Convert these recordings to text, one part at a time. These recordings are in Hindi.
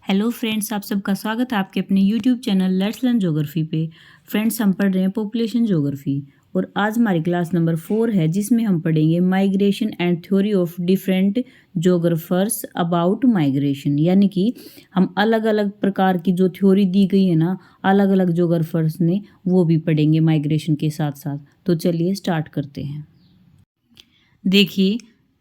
हेलो फ्रेंड्स, आप सबका स्वागत है आपके अपने YouTube channel let's learn geography पे। फ्रेंड्स, हम पढ़ रहे हैं पॉपुलेशन ज्योग्राफी और आज हमारी क्लास नंबर 4 है जिसमें हम पढ़ेंगे migration and theory of different geographers about migration. यानी कि हम अलग अलग प्रकार की जो थ्योरी दी गई है ना अलग अलग जोग्राफर्स ने, वो भी पढ़ेंगे माइग्रेशन के साथ साथ। तो चलिए स्टार्ट करते हैं। देखिए,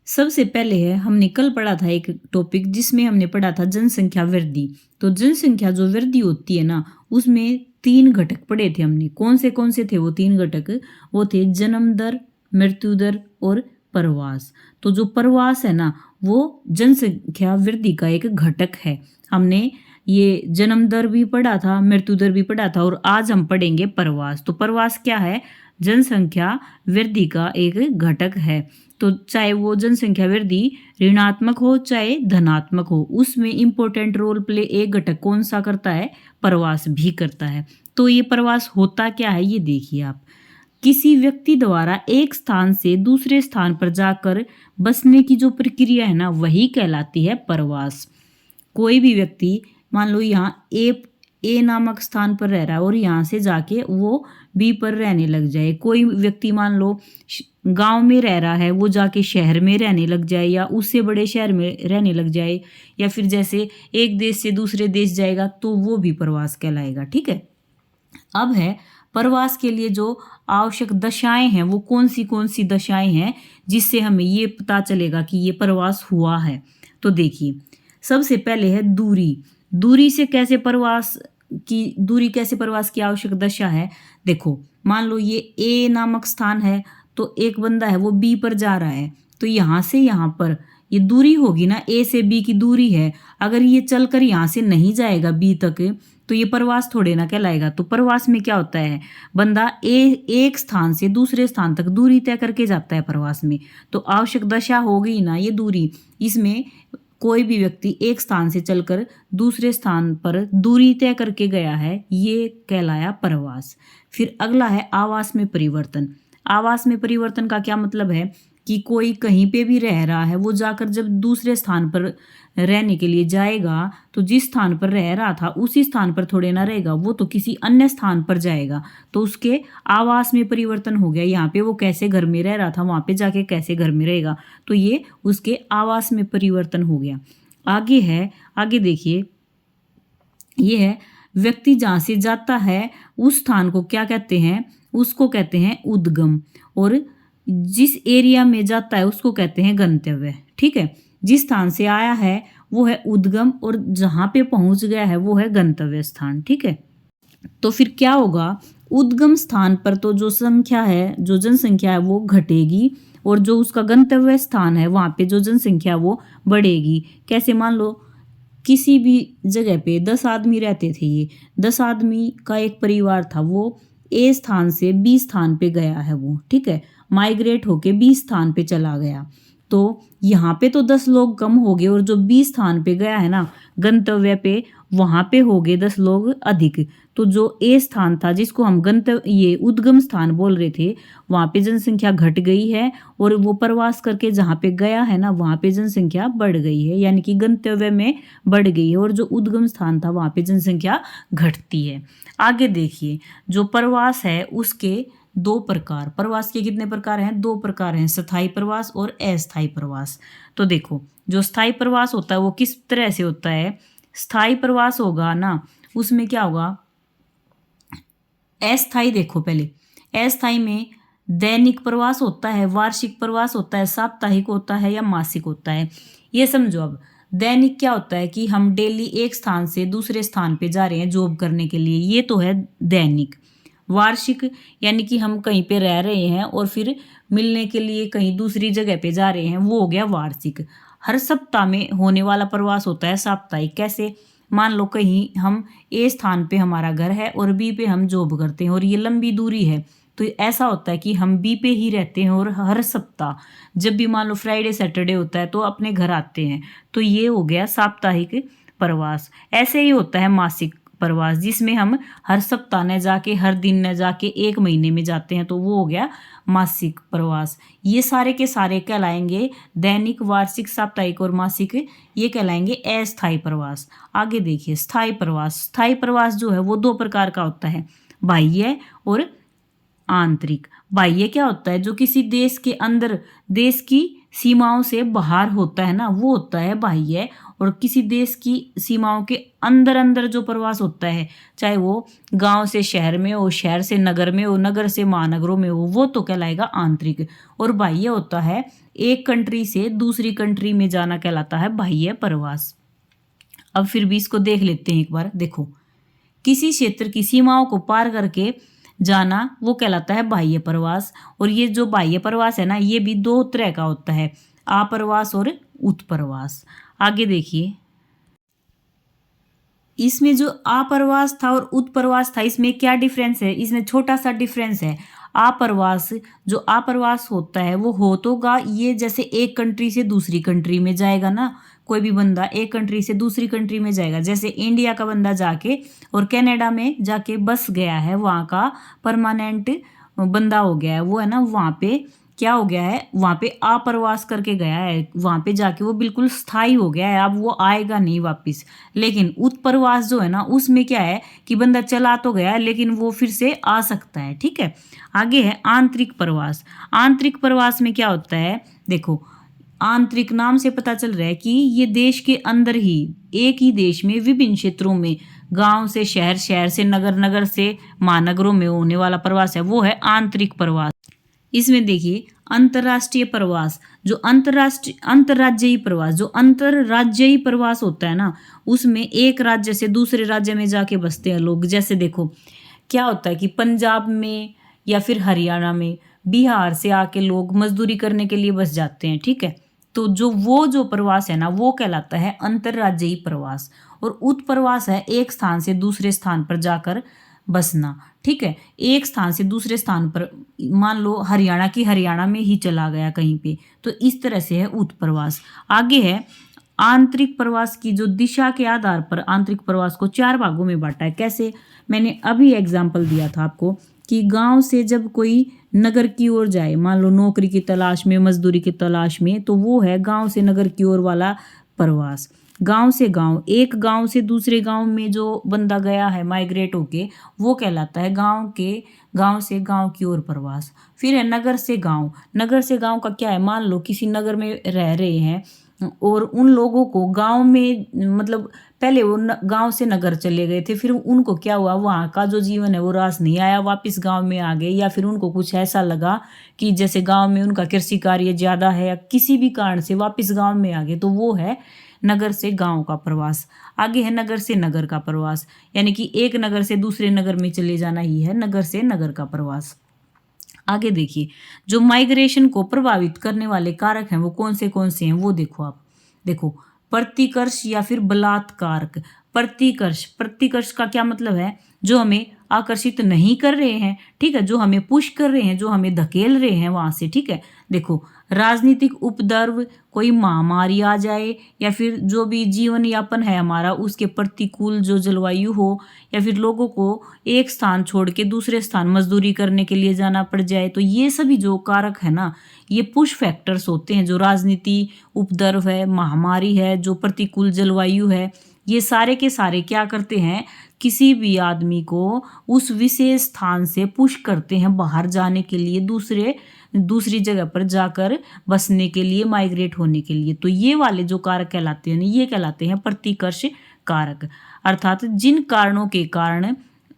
सबसे पहले है हमने कल पढ़ा था एक टॉपिक जिसमें हमने पढ़ा था जनसंख्या वृद्धि। तो जनसंख्या जो वृद्धि होती है ना उसमें 3 घटक पढ़े थे हमने। कौन से थे वो 3 घटक? वो थे जन्म दर, मृत्यु दर और प्रवास। तो जो प्रवास है ना वो जनसंख्या वृद्धि का एक घटक है। हमने ये जन्म दर भी पढ़ा था, मृत्यु दर भी पढ़ा था और आज हम पढ़ेंगे प्रवास। तो प्रवास क्या है? जनसंख्या वृद्धि का एक घटक है। तो चाहे वो जनसंख्या वृद्धि ऋणात्मक हो चाहे धनात्मक हो, उसमें इंपॉर्टेंट रोल प्ले एक घटक कौन सा करता है? प्रवास भी करता है। तो ये प्रवास होता क्या है ये देखिए आप। किसी व्यक्ति द्वारा एक स्थान से दूसरे स्थान पर जाकर बसने की जो प्रक्रिया है ना वही कहलाती है प्रवास। कोई भी व्यक्ति मान लो यहाँ ए नामक स्थान पर रह रहा है और यहाँ से जाके वो बी पर रहने लग जाए। कोई व्यक्ति मान लो गांव में रह रहा है, वो जाके शहर में रहने लग जाए या उससे बड़े शहर में रहने लग जाए, या फिर जैसे एक देश से दूसरे देश जाएगा तो वो भी प्रवास कहलाएगा। ठीक है। अब है प्रवास के लिए जो आवश्यक दशाएं हैं वो कौन सी दशाएं हैं जिससे हमें ये पता चलेगा कि ये प्रवास हुआ है। तो देखिए, सबसे पहले है दूरी। दूरी कैसे प्रवास की आवश्यक दशा है? देखो, मान लो ये ए नामक स्थान है तो एक बंदा है वो बी पर जा रहा है, तो यहाँ से यहाँ पर ये दूरी होगी ना, ए से बी की दूरी है। अगर ये चलकर यहाँ से नहीं जाएगा बी तक तो ये प्रवास थोड़े ना कहलाएगा। तो प्रवास में क्या होता है? बंदा एक स्थान से दूसरे स्थान तक दूरी तय करके जाता है प्रवास में। तो आवश्यक दशा हो गई ना ये दूरी। इसमें कोई भी व्यक्ति एक स्थान से चलकर दूसरे स्थान पर दूरी तय करके गया है, ये कहलाया प्रवास। फिर अगला है आवास में परिवर्तन। आवास में परिवर्तन का क्या मतलब है कि कोई कहीं पे भी रह रहा है, वो जाकर जब दूसरे स्थान पर रहने के लिए जाएगा तो जिस स्थान पर रह रहा था उसी स्थान पर थोड़े ना रहेगा, वो तो किसी अन्य स्थान पर जाएगा। तो उसके आवास में परिवर्तन हो गया। यहाँ पे वो कैसे घर में रह रहा था वहाँ पे जाके कैसे घर में रहेगा, तो ये उसके आवास में परिवर्तन हो गया। आगे देखिए, ये है व्यक्ति जहाँ से जाता है उस स्थान को क्या कहते हैं? उसको कहते हैं उद्गम, और जिस एरिया में जाता है उसको कहते हैं गंतव्य। ठीक है। जिस स्थान से आया है वो है उद्गम और जहाँ पे पहुंच गया है वो है गंतव्य स्थान। ठीक है। तो फिर क्या होगा? उद्गम स्थान पर तो जो जनसंख्या है वो घटेगी और जो उसका गंतव्य स्थान है वहाँ पे जो जनसंख्या वो बढ़ेगी। कैसे? मान लो किसी भी जगह पे 10 आदमी रहते थे, ये 10 आदमी का एक परिवार था, वो ए स्थान से बी स्थान पे गया है वो। ठीक है। माइग्रेट होके बी स्थान पे चला गया, तो यहाँ पे तो 10 लोग कम हो गए और जो बी स्थान पे गया है ना गंतव्य पे, वहाँ पे हो गए 10 लोग अधिक। तो जो ए स्थान था जिसको हम ये उद्गम स्थान बोल रहे थे, वहाँ पे जनसंख्या घट गई है और वो प्रवास करके जहाँ पे गया है ना वहाँ पे जनसंख्या बढ़ गई है, यानी कि गंतव्य में बढ़ गई है, और जो उद्गम स्थान था वहाँ पे जनसंख्या घटती है। आगे देखिए, जो प्रवास है उसके 2 प्रकार। प्रवास के कितने प्रकार हैं? 2 प्रकार हैं, स्थायी प्रवास और अस्थायी प्रवास। तो देखो, जो स्थायी प्रवास होता है वो किस तरह से होता है? स्थायी प्रवास होगा ना उसमें क्या होगा? अस्थायी देखो, पहले अस्थायी में दैनिक प्रवास होता है, वार्षिक प्रवास होता है, साप्ताहिक होता है या मासिक होता है। ये समझो। अब दैनिक क्या होता है कि हम डेली एक स्थान से दूसरे स्थान पे जा रहे हैं जॉब करने के लिए, ये तो है दैनिक। वार्षिक यानी कि हम कहीं पे रह रहे हैं और फिर मिलने के लिए कहीं दूसरी जगह पे जा रहे हैं, वो हो गया वार्षिक। हर सप्ताह में होने वाला प्रवास होता है साप्ताहिक। कैसे? मान लो कहीं हम ए स्थान पे हमारा घर है और बी पे हम जॉब करते हैं और ये लंबी दूरी है, तो ऐसा होता है कि हम बी पे ही रहते हैं और हर सप्ताह जब भी मान लो फ्राइडे सैटरडे होता है तो अपने घर आते हैं। तो ये हो गया साप्ताहिक प्रवास। ऐसे ही होता है मासिक प्रवास, जिसमें हम हर सप्ताह न जाके, हर दिन न जाके, एक महीने में जाते हैं, तो वो हो गया मासिक प्रवास। ये सारे के सारे कहलाएंगे दैनिक, वार्षिक, साप्ताहिक और मासिक, ये कहलाएंगे अस्थायी प्रवास। आगे देखिए स्थायी प्रवास। स्थायी प्रवास जो है वो दो प्रकार का होता है, बाह्य और आंतरिक। बाह्य क्या होता है, जो किसी देश के अंदर, देश की सीमाओं से बाहर होता है ना, वो होता है बाह्य। और किसी देश की सीमाओं के अंदर अंदर जो प्रवास होता है, चाहे वो गांव से शहर में हो, शहर से नगर में हो, नगर से महानगरों में हो, वो तो कहलाएगा आंतरिक। और बाह्य होता है एक कंट्री से दूसरी कंट्री में जाना, कहलाता है बाह्य प्रवास। अब फिर भी इसको देख लेते हैं एक बार। देखो, किसी क्षेत्र की सीमाओं को पार करके जाना वो कहलाता है बाह्य प्रवास। और ये जो बाह्य प्रवास है ना, ये भी दो तरह का होता है, आप्रवास और उत्प्रवास। आगे देखिए, इसमें जो आप्रवास था और उत्प्रवास था, इसमें क्या डिफरेंस है, इसमें छोटा सा डिफरेंस है। आप्रवास, जो आप्रवास होता है वो हो तोगा ये जैसे एक कंट्री से दूसरी कंट्री में जाएगा ना, कोई भी बंदा एक कंट्री से दूसरी कंट्री में जाएगा, जैसे इंडिया का बंदा जाके और कनाडा में जाके बस गया है, वहाँ का परमानेंट बंदा हो गया है वो, है ना, वहाँ पे क्या हो गया है, वहाँ पे आप्रवास करके गया है, वहाँ पे जाके वो बिल्कुल स्थायी हो गया है, अब वो आएगा नहीं वापस। लेकिन उत्प्रवास जो है ना, उसमें क्या है कि बंदा चला तो गया है लेकिन वो फिर से आ सकता है। ठीक है, आगे है आंतरिक प्रवास। आंतरिक प्रवास में क्या होता है, देखो, आंतरिक नाम से पता चल रहा है कि ये देश के अंदर ही, एक ही देश में विभिन्न क्षेत्रों में, गांव से शहर, शहर से नगर, नगर से महानगरों में होने वाला प्रवास है, वो है आंतरिक प्रवास। इसमें देखिए अंतर्राष्ट्रीय प्रवास, जो अंतर्राज्यीय प्रवास, जो अंतर्राज्यीय प्रवास होता है ना, उसमें एक राज्य से दूसरे राज्य में जाके बसते हैं लोग। जैसे देखो क्या होता है कि पंजाब में या फिर हरियाणा में, बिहार से आके लोग मजदूरी करने के लिए बस जाते हैं। ठीक है, तो जो प्रवास है ना, वो कहलाता है अंतर्राज्यीय प्रवास। और उत्प्रवास है एक स्थान से दूसरे स्थान पर जाकर बसना। ठीक है, एक स्थान से दूसरे स्थान पर, मान लो हरियाणा में ही चला गया कहीं पे, तो इस तरह से है उत्प्रवास। आगे है आंतरिक प्रवास की जो दिशा के आधार पर आंतरिक प्रवास को 4 भागों में बांटा है। कैसे, मैंने अभी एग्जाम्पल दिया था आपको कि गांव से जब कोई नगर की ओर जाए, मान लो नौकरी की तलाश में, मजदूरी की तलाश में, तो वो है गांव से नगर की ओर वाला प्रवास। गांव से गांव, एक गांव से दूसरे गांव में जो बंदा गया है माइग्रेट होके, वो कहलाता है गांव से गांव की ओर प्रवास। फिर है नगर से गांव। नगर से गांव का क्या है, मान लो किसी नगर में रह रहे हैं और उन लोगों को गांव में, मतलब पहले वो गांव से नगर चले गए थे, फिर उनको क्या हुआ, वहाँ का जो जीवन है वो रास नहीं आया, वापस गांव में आ गए, या फिर उनको कुछ ऐसा लगा कि जैसे गांव में उनका कृषि कार्य ज़्यादा है, या किसी भी कारण से वापस गांव में आ गए, तो वो है नगर से गांव का प्रवास। आगे है नगर से नगर का प्रवास, यानी कि एक नगर से दूसरे नगर में चले जाना ही है नगर से नगर का प्रवास। आगे देखिए, जो माइग्रेशन को प्रभावित करने वाले कारक हैं वो कौन से हैं, वो देखो आप। देखो, प्रतिकर्ष या फिर बलात्कार। प्रतिकर्ष का क्या मतलब है, जो हमें आकर्षित नहीं कर रहे हैं, ठीक है, जो हमें पुश कर रहे हैं, जो हमें धकेल रहे हैं वहां से। ठीक है, देखो, राजनीतिक उपद्रव, कोई महामारी आ जाए, या फिर जो भी जीवन यापन है हमारा उसके प्रतिकूल जो जलवायु हो, या फिर लोगों को एक स्थान छोड़ के दूसरे स्थान मजदूरी करने के लिए जाना पड़ जाए, तो ये सभी जो कारक है ना, ये पुश फैक्टर्स होते हैं। जो राजनीति उपद्रव है, महामारी है, जो प्रतिकूल जलवायु है, ये सारे के सारे क्या करते हैं, किसी भी आदमी को उस विशेष स्थान से पुश करते हैं बाहर जाने के लिए, दूसरी जगह पर जाकर बसने के लिए, माइग्रेट होने के लिए। तो ये वाले जो कारक कहलाते हैं, ये कहलाते हैं प्रतिकर्ष कारक। अर्थात जिन कारणों के कारण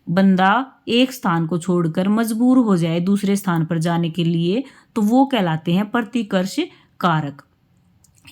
बंदा एक स्थान को छोड़कर मजबूर हो जाए दूसरे स्थान पर जाने के लिए, तो वो कहलाते हैं प्रतिकर्ष कारक।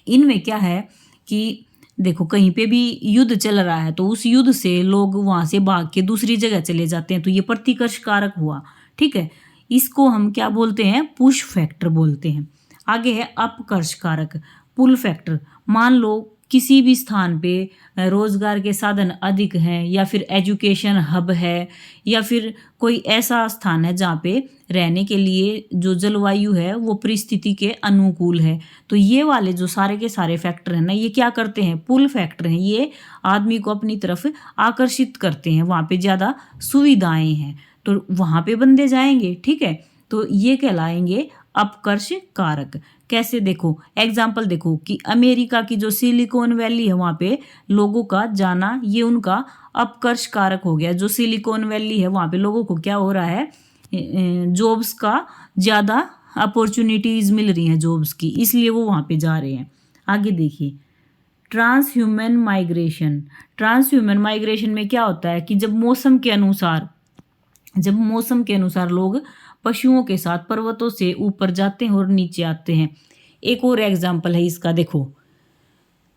इनमें क्या है कि देखो, कहीं पे भी युद्ध चल रहा है तो उस युद्ध से लोग वहां से भाग के दूसरी जगह चले जाते हैं, तो ये प्रतिकर्ष कारक हुआ। ठीक है, इसको हम क्या बोलते हैं, पुश फैक्टर बोलते हैं। आगे है अपकर्ष कारक, पुल फैक्टर। मान लो किसी भी स्थान पे रोजगार के साधन अधिक हैं, या फिर एजुकेशन हब है, या फिर कोई ऐसा स्थान है जहाँ पे रहने के लिए जो जलवायु है वो परिस्थिति के अनुकूल है, तो ये वाले जो सारे के सारे फैक्टर हैं ना, ये क्या करते हैं, पुल फैक्टर हैं, ये आदमी को अपनी तरफ आकर्षित करते हैं। वहाँ पे ज़्यादा सुविधाएं हैं तो वहाँ पे बंदे जाएंगे, ठीक है। तो ये कहलाएंगे अपकर्ष कारक। कैसे, देखो एग्जाम्पल देखो कि अमेरिका की जो सिलिकॉन वैली है वहाँ पे लोगों का जाना, ये उनका अपकर्ष कारक हो गया। जो सिलिकॉन वैली है वहाँ पे लोगों को क्या हो रहा है, जॉब्स का ज़्यादा अपॉर्चुनिटीज़ मिल रही हैं जॉब्स की, इसलिए वो वहाँ पे जा रहे हैं। आगे देखिए transhumance migration. Transhumance migration में क्या होता है कि जब मौसम के अनुसार लोग पशुओं के साथ पर्वतों से ऊपर जाते हैं और नीचे आते हैं। एक और एग्जाम्पल है इसका, देखो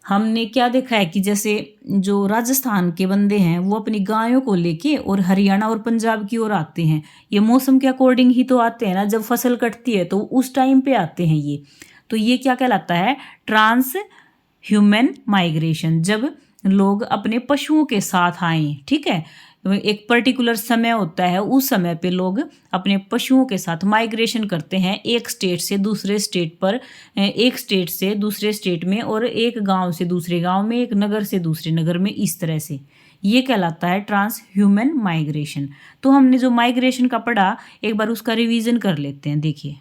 हमने क्या देखा है कि जैसे जो राजस्थान के बंदे हैं वो अपनी गायों को लेके और हरियाणा और पंजाब की ओर आते हैं। ये मौसम के अकॉर्डिंग ही तो आते हैं ना, जब फसल कटती है तो उस टाइम पे आते हैं ये। तो ये क्या कहलाता है, ट्रांस ह्यूमन माइग्रेशन, जब लोग अपने पशुओं के साथ आए, ठीक है। एक पर्टिकुलर समय होता है, उस समय पे लोग अपने पशुओं के साथ माइग्रेशन करते हैं एक स्टेट से दूसरे स्टेट पर, एक स्टेट से दूसरे स्टेट में, और एक गांव से दूसरे गांव में, एक नगर से दूसरे नगर में, इस तरह से ये कहलाता है ट्रांस ह्यूमन माइग्रेशन। तो हमने जो माइग्रेशन का पढ़ा एक बार उसका रिवीजन कर लेते हैं। देखिए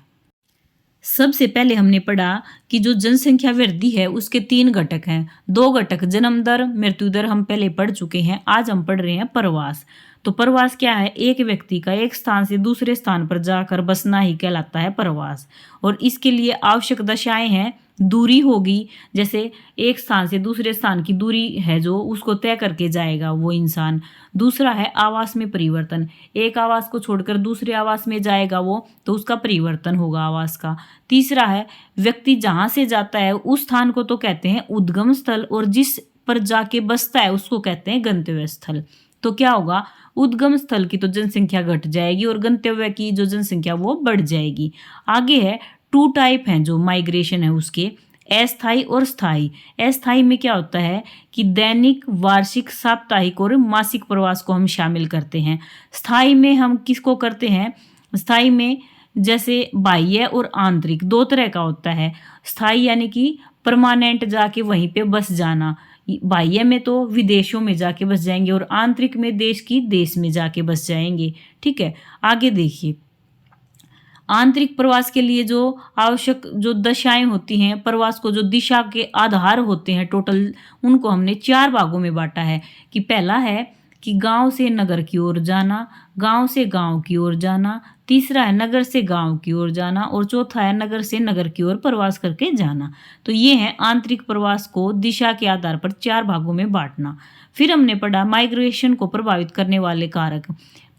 सबसे पहले हमने पढ़ा कि जो जनसंख्या वृद्धि है उसके 3 घटक हैं। 2 घटक जन्म दर, मृत्यु दर हम पहले पढ़ चुके हैं। आज हम पढ़ रहे हैं प्रवास। तो प्रवास क्या है, एक व्यक्ति का एक स्थान से दूसरे स्थान पर जाकर बसना ही कहलाता है प्रवास। और इसके लिए आवश्यक दशाएं हैं, दूरी होगी, जैसे एक स्थान से दूसरे स्थान की दूरी है जो उसको तय करके जाएगा वो इंसान। दूसरा है आवास में परिवर्तन, एक आवास को छोड़कर दूसरे आवास में जाएगा वो, तो उसका परिवर्तन होगा आवास का। तीसरा है व्यक्ति जहाँ से जाता है उस स्थान को तो कहते हैं उद्गम स्थल, और जिस पर जाके बसता है उसको कहते हैं गंतव्य स्थल। तो क्या होगा, उद्गम स्थल की तो जनसंख्या घट जाएगी और गंतव्य की जो जनसंख्या वो बढ़ जाएगी। आगे है 2 टाइप हैं जो माइग्रेशन है उसके, अस्थायी और स्थायी। अस्थायी में क्या होता है कि दैनिक, वार्षिक, साप्ताहिक और मासिक प्रवास को हम शामिल करते हैं। स्थायी में हम किसको करते हैं, स्थायी में जैसे बाह्य और आंतरिक 2 तरह का होता है। स्थायी यानी कि परमानेंट जाके वहीं पे बस जाना, बाह्य में तो विदेशों में जाके बस जाएंगे, और आंतरिक में देश में जाके बस जाएंगे, ठीक है। आगे देखिए आंतरिक प्रवास के लिए जो आवश्यक जो दशाएं होती हैं, प्रवास को जो दिशा के आधार होते हैं टोटल, उनको हमने 4 भागों में बांटा है। कि पहला है कि गांव से नगर की ओर जाना, गांव से गांव की ओर जाना, तीसरा है नगर से गांव की ओर जाना, और चौथा है नगर से नगर की ओर प्रवास करके जाना। तो ये है आंतरिक प्रवास को दिशा के आधार पर 4 भागों में बांटना। फिर हमने पढ़ा माइग्रेशन को प्रभावित करने वाले कारक।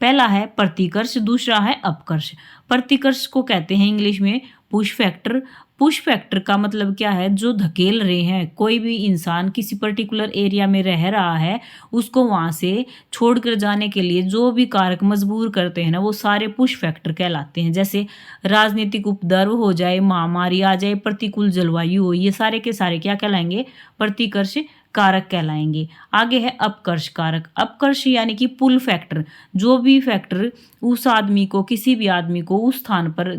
पहला है प्रतिकर्ष, दूसरा है अपकर्ष। प्रतिकर्ष को कहते हैं इंग्लिश में पुश फैक्टर। पुश फैक्टर का मतलब क्या है, जो धकेल रहे हैं, कोई भी इंसान किसी पर्टिकुलर एरिया में रह रहा है उसको वहाँ से छोड़कर जाने के लिए जो भी कारक मजबूर करते हैं ना, वो सारे पुश फैक्टर कहलाते हैं। जैसे राजनीतिक उपद्रव हो जाए, महामारी आ जाए, प्रतिकूल जलवायु हो, ये सारे के सारे क्या कहलाएंगे, प्रतिकर्ष कारक कहलाएंगे। आगे है अपकर्ष कारक। अपकर्ष यानी कि पुल फैक्टर, जो भी फैक्टर उस आदमी को, किसी भी आदमी को उस स्थान पर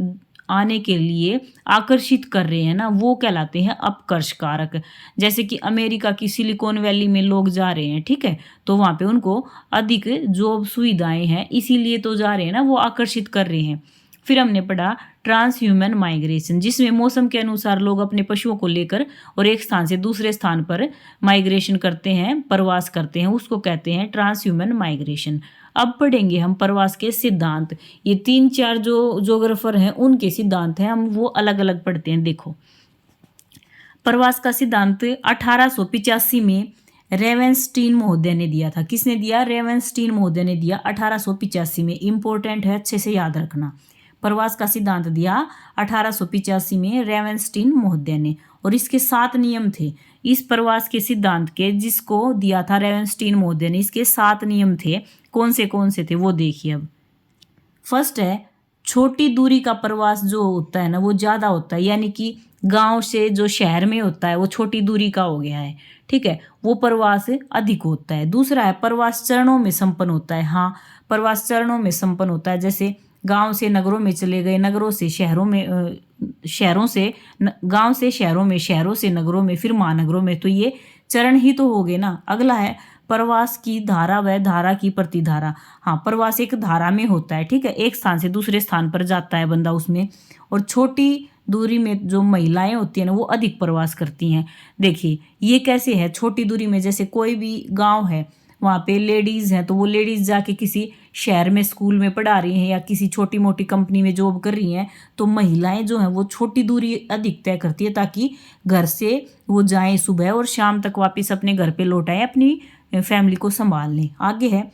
आने के लिए आकर्षित कर रहे हैं ना, वो कहलाते हैं अपकर्ष कारक। जैसे कि अमेरिका की सिलिकॉन वैली में लोग जा रहे हैं, ठीक है, तो वहाँ पे उनको अधिक जॉब सुविधाएं हैं, इसीलिए तो जा रहे हैं ना, वो आकर्षित कर रहे हैं। फिर हमने पढ़ा ट्रांस ह्यूमन माइग्रेशन, जिसमें मौसम के अनुसार लोग अपने पशुओं को लेकर और एक स्थान से दूसरे स्थान पर माइग्रेशन करते हैं, प्रवास करते हैं, उसको कहते हैं ट्रांस ह्यूमन माइग्रेशन। अब पढ़ेंगे हम प्रवास के सिद्धांत। ये 3-4 जो जोग्राफर हैं उनके सिद्धांत हैं, हम वो अलग अलग पढ़ते हैं। देखो प्रवास का सिद्धांत 1885 में रेवेंस्टीन महोदय ने दिया था। किसने दिया, रेवेंस्टीन महोदय ने दिया 1885 में। इंपॉर्टेंट है, अच्छे से याद रखना। प्रवास का सिद्धांत दिया 1885 में रेवेंस्टीन महोदय ने, और इसके 7 नियम थे। इस प्रवास के सिद्धांत के जिसको दिया था रेवेंस्टीन महोदय ने, इसके 7 नियम थे। कौन से थे वो देखिए। अब फर्स्ट है छोटी दूरी का प्रवास जो होता है ना वो ज़्यादा होता है, यानी कि गांव से जो शहर में होता है वो छोटी दूरी का हो गया है, ठीक है, वो प्रवास अधिक होता है। दूसरा है प्रवास चरणों में संपन्न होता है। हाँ, प्रवास चरणों में संपन्न होता है, जैसे गांव से नगरों में चले गए, नगरों से शहरों में, शहरों से गांव से शहरों में, शहरों से नगरों में, फिर महानगरों में, तो ये चरण ही तो हो गए ना। अगला है प्रवास की धारा व धारा की प्रतिधारा। हाँ, प्रवास एक धारा में होता है, ठीक है, एक स्थान से दूसरे स्थान पर जाता है बंदा उसमें। और छोटी दूरी में जो महिलाएं होती हैं ना वो अधिक प्रवास करती हैं। देखिए ये कैसे है, छोटी दूरी में जैसे कोई भी गांव है वहाँ पे लेडीज़ हैं, तो वो लेडीज़ जाके किसी शहर में स्कूल में पढ़ा रही हैं या किसी छोटी मोटी कंपनी में जॉब कर रही हैं, तो महिलाएं जो हैं वो छोटी दूरी अधिक तय करती है ताकि घर से वो जाएं सुबह और शाम तक वापस अपने घर पे लौट आए, अपनी फैमिली को संभाल लें। आगे है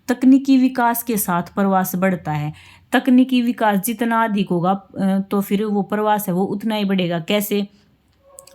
तकनीकी विकास के साथ प्रवास बढ़ता है। तकनीकी विकास जितना अधिक होगा तो फिर वो प्रवास है वो उतना ही बढ़ेगा। कैसे,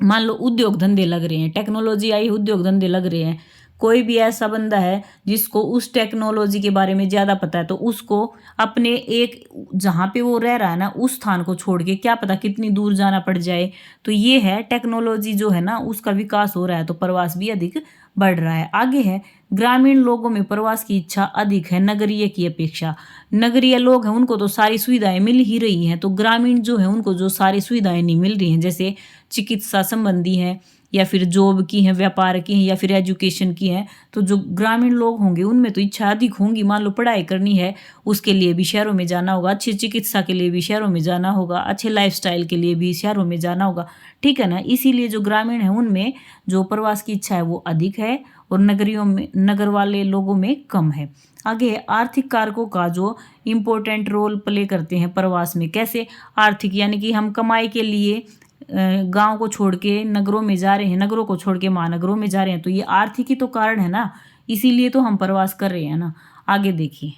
मान लो उद्योग धंधे लग रहे हैं, टेक्नोलॉजी आई, उद्योग धंधे लग रहे हैं, कोई भी ऐसा बंदा है जिसको उस टेक्नोलॉजी के बारे में ज़्यादा पता है, तो उसको अपने एक जहाँ पे वो रह रहा है ना उस स्थान को छोड़ के क्या पता कितनी दूर जाना पड़ जाए। तो ये है टेक्नोलॉजी जो है ना उसका विकास हो रहा है, तो प्रवास भी अधिक बढ़ रहा है। आगे है ग्रामीण लोगों में प्रवास की इच्छा अधिक है नगरीय की अपेक्षा। नगरीय लोग हैं उनको तो सारी सुविधाएं मिल ही रही हैं, तो ग्रामीण जो है उनको जो सारी सुविधाएं नहीं मिल रही हैं, जैसे चिकित्सा संबंधी हैं या फिर जॉब की हैं, व्यापार की हैं या फिर एजुकेशन की हैं, तो जो ग्रामीण लोग होंगे उनमें तो इच्छा अधिक होंगी। मान लो पढ़ाई करनी है उसके लिए भी शहरों में जाना होगा, अच्छी चिकित्सा के लिए भी शहरों में जाना होगा, अच्छे लाइफस्टाइल के लिए भी शहरों में जाना होगा, ठीक है ना। इसीलिए जो ग्रामीण है उनमें जो प्रवास की इच्छा है वो अधिक है और नगरियों में, नगर वाले लोगों में कम है। आगे आर्थिक कारकों का जो इम्पोर्टेंट रोल प्ले करते हैं प्रवास में। कैसे, आर्थिक यानी कि हम कमाई के लिए गांव को छोड़ के नगरों में जा रहे हैं, नगरों को छोड़ के महानगरों में जा रहे हैं, तो ये आर्थिक ही तो कारण है ना, इसीलिए तो हम प्रवास कर रहे हैं ना। आगे देखिए,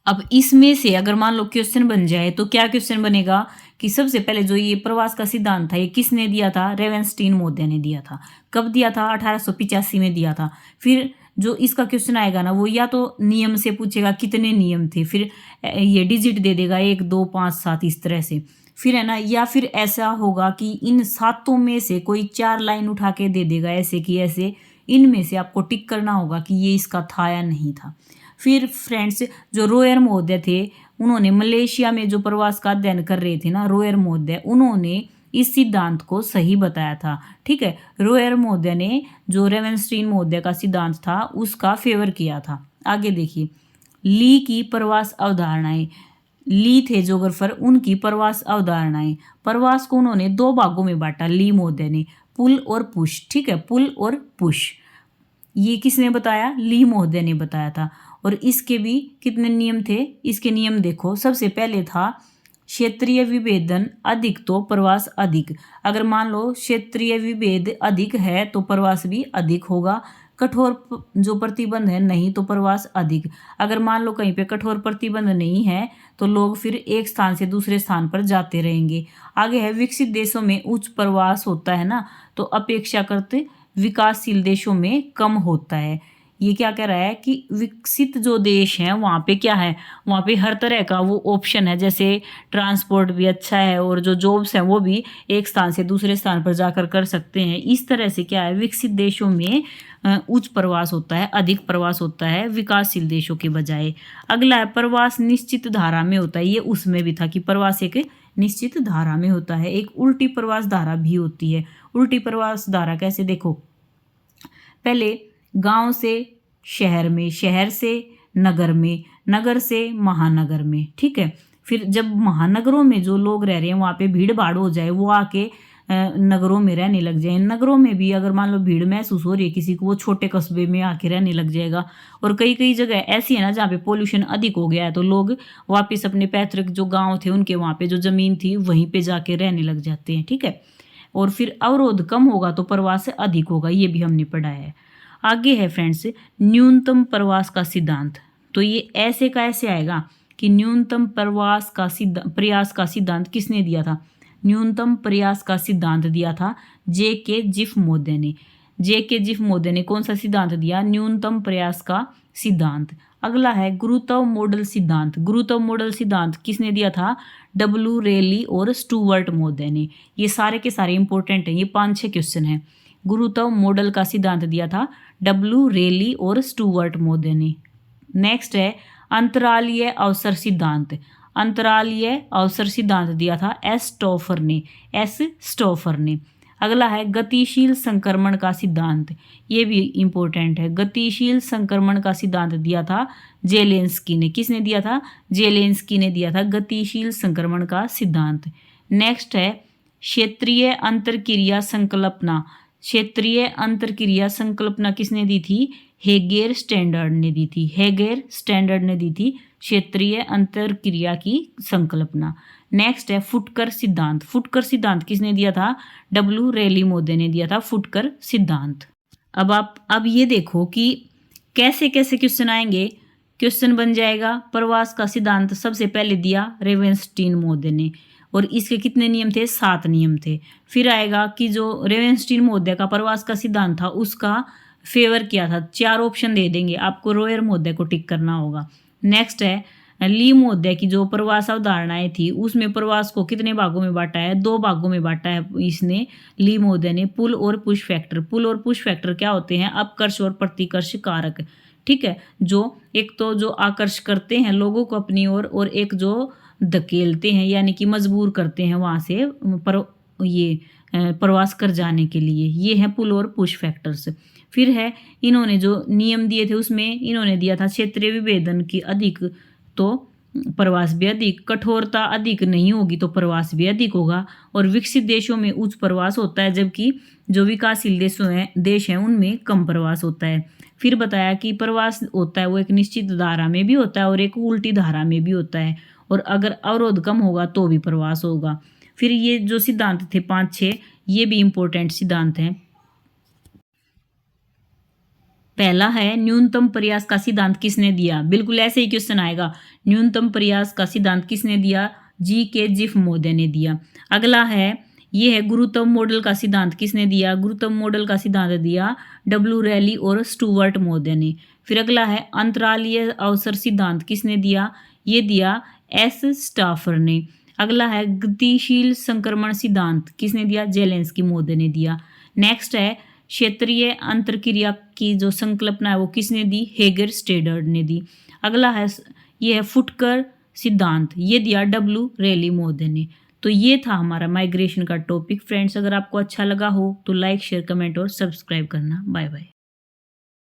अब इसमें से अगर मान लो क्वेश्चन बन जाए तो क्या क्वेश्चन बनेगा कि सबसे पहले जो ये प्रवास का सिद्धांत था ये किसने दिया था, रेवेंस्टीन महोदय ने दिया था। कब दिया था, 1885 में दिया था। फिर जो इसका क्वेश्चन आएगा ना वो या तो नियम से पूछेगा कितने नियम थे, फिर ये डिजिट दे देगा 1 2 5 7 इस तरह से, फिर है ना, या फिर ऐसा होगा कि इन सातों में से कोई 4 लाइन उठा के दे देगा ऐसे कि ऐसे, इनमें से आपको टिक करना होगा कि ये इसका था या नहीं था। फिर फ्रेंड्स जो रोयर महोदय थे उन्होंने मलेशिया में जो प्रवास का अध्ययन कर रहे थे ना, रोयर महोदय, उन्होंने इस सिद्धांत को सही बताया था, ठीक है। रोयर महोदय ने जो रेवेंस्टीन महोदय का सिद्धांत था उसका फेवर किया था। आगे देखिए, ली की प्रवास अवधारणाएं। ली थे जोग्राफर, उनकी प्रवास अवधारणाएं। प्रवास को उन्होंने 2 भागों में बांटा ली महोदय ने, पुल और पुश, ठीक है, पुल और पुश। ये किसने बताया, ली महोदय ने बताया था। और इसके भी कितने नियम थे, इसके नियम देखो। सबसे पहले था क्षेत्रीय विभेदन अधिक तो प्रवास अधिक। अगर मान लो क्षेत्रीय विभेद अधिक है तो प्रवास भी अधिक होगा। कठोर जो प्रतिबंध है नहीं तो प्रवास अधिक। अगर मान लो कहीं पे कठोर प्रतिबंध नहीं है तो लोग फिर एक स्थान से दूसरे स्थान पर जाते रहेंगे। आगे है विकसित देशों में उच्च प्रवास होता है ना, तो अपेक्षाकृत विकासशील देशों में कम होता है। ये क्या कह रहा है कि विकसित जो देश हैं वहाँ पे क्या है, वहाँ पे हर तरह का वो ऑप्शन है, जैसे ट्रांसपोर्ट भी अच्छा है और जो जॉब्स हैं वो भी एक स्थान से दूसरे स्थान पर जाकर कर सकते हैं। इस तरह से क्या है, विकसित देशों में उच्च प्रवास होता है, अधिक प्रवास होता है विकासशील देशों के बजाय। अगला है प्रवास निश्चित धारा में होता है। ये उसमें भी था कि प्रवास एक निश्चित धारा में होता है। एक उल्टी प्रवास धारा भी होती है। उल्टी प्रवास धारा कैसे, देखो, पहले गांव से शहर में, शहर से नगर में, नगर से महानगर में, ठीक है। फिर जब महानगरों में जो लोग रह रहे हैं वहाँ पे भीड़ भाड़ हो जाए, वो आके नगरों में रहने लग जाए। नगरों में भी अगर मान लो भीड़ महसूस हो रही है किसी को, वो छोटे कस्बे में आके रहने लग जाएगा। और कई कई जगह ऐसी है ना जहाँ पे पोल्यूशन अधिक हो गया है, तो लोग वापस अपने पैतृक जो गाँव थे उनके वहाँ पे जो जमीन थी वहीं पे जाके रहने लग जाते हैं, ठीक है। और फिर अवरोध कम होगा तो प्रवास अधिक होगा, ये भी हमने पढ़ा है। आगे है फ्रेंड्स न्यूनतम प्रवास का सिद्धांत। तो ये ऐसे का ऐसे आएगा कि न्यूनतम प्रवास का प्रयास का सिद्धांत किसने दिया था, न्यूनतम प्रयास का सिद्धांत दिया था जे.के. जिफ महोदय ने। जे.के. जिफ महोदय ने कौन सा सिद्धांत दिया, न्यूनतम प्रयास का सिद्धांत। अगला है गुरुत्व मॉडल सिद्धांत। गुरुत्व मॉडल सिद्धांत किसने दिया था? डब्ल्यू रेली और स्टुअर्ट मोदे ने। ये सारे के सारे इंपॉर्टेंट हैं, ये 5-6 क्वेश्चन हैं। गुरुत्व मॉडल का सिद्धांत दिया था डब्ल्यू रेली और स्टुअर्ट मोदे ने। नेक्स्ट है अंतरालीय अवसर सिद्धांत। अंतरालीय अवसर सिद्धांत दिया था एस स्टोफर ने। अगला है गतिशील संक्रमण का सिद्धांत, ये भी इंपॉर्टेंट है। गतिशील संक्रमण का सिद्धांत दिया था जेलेंस्की ने। किसने दिया था? जेलेंस्की ने दिया था गतिशील संक्रमण का सिद्धांत। नेक्स्ट है क्षेत्रीय अंतरक्रिया संकल्पना। क्षेत्रीय अंतरक्रिया संकल्पना किसने दी थी? हेगेर स्टैंडर्ड ने दी थी। हेगेर स्टैंडर्ड ने दी थी क्षेत्रीय अंतरक्रिया की संकल्पना। नेक्स्ट है फुटकर सिद्धांत। फुटकर सिद्धांत किसने दिया था? डब्ल्यू रेली मोदे ने दिया था फुटकर सिद्धांत। अब ये देखो कि कैसे कैसे क्वेश्चन आएंगे। क्वेश्चन बन जाएगा प्रवास का सिद्धांत सबसे पहले दिया रेवेनस्टीन मोदे ने, और इसके कितने नियम थे? 7 नियम थे। फिर आएगा कि जो रेवेनस्टीन मोदे का प्रवास का सिद्धांत था उसका फेवर किया था। 4 ऑप्शन दे देंगे आपको, रोयर मोदे को टिक करना होगा। नेक्स्ट है ली मोदे की जो प्रवास अवधारणाएं थी उसमें प्रवास को कितने भागों में बांटा है? 2 भागों में बांटा है इसने, ली मोदे ने, पुल और पुश फैक्टर। पुल और पुश फैक्टर क्या होते हैं? अपकर्ष और प्रतिकर्ष कारक। ठीक है, जो एक तो जो आकर्ष करते हैं लोगों को अपनी ओर, और एक जो धकेलते हैं यानी कि मजबूर करते हैं वहाँ से प्रवास कर जाने के लिए, ये है पुल और पुश फैक्टर्स। फिर है इन्होंने जो नियम दिए थे उसमें इन्होंने दिया था क्षेत्रीय विभेदन की अधिक तो प्रवास भी अधिक, कठोरता अधिक नहीं होगी तो प्रवास भी अधिक होगा, और विकसित देशों में उच्च प्रवास होता है जबकि जो विकासशील देश हैं उनमें कम प्रवास होता है। फिर बताया कि प्रवास होता है वो एक निश्चित धारा में भी होता है और एक उल्टी धारा में भी होता है, और अगर अवरोध कम होगा तो भी प्रवास होगा। फिर ये जो सिद्धांत थे 5-6 ये भी इंपॉर्टेंट सिद्धांत हैं। पहला है न्यूनतम प्रयास का सिद्धांत किसने दिया? बिल्कुल ऐसे ही क्वेश्चन आएगा। न्यूनतम प्रयास का सिद्धांत किसने दिया? जी.के. जिफ मोदे ने दिया। अगला है ये है गुरुत्व मॉडल का सिद्धांत किसने दिया? गुरुत्व मॉडल का सिद्धांत दिया डब्ल्यू रैली और स्टुअर्ट मोदे ने। फिर अगला है अंतरालीय अवसर सिद्धांत किसने दिया? ये दिया एस स्टाफर ने। अगला है गतिशील संक्रमण सिद्धांत किसने दिया? जेलेंस्की मोदे ने दिया। नेक्स्ट है क्षेत्रीय अंतरक्रिया की जो संकल्पना है वो किसने दी? हेगर स्टैंडर्ड ने दी। अगला है ये है फुटकर सिद्धांत, ये दिया डब्ल्यू रेली मोदे ने। तो ये था हमारा माइग्रेशन का टॉपिक। फ्रेंड्स, अगर आपको अच्छा लगा हो तो लाइक शेयर कमेंट और सब्सक्राइब करना। Bye bye.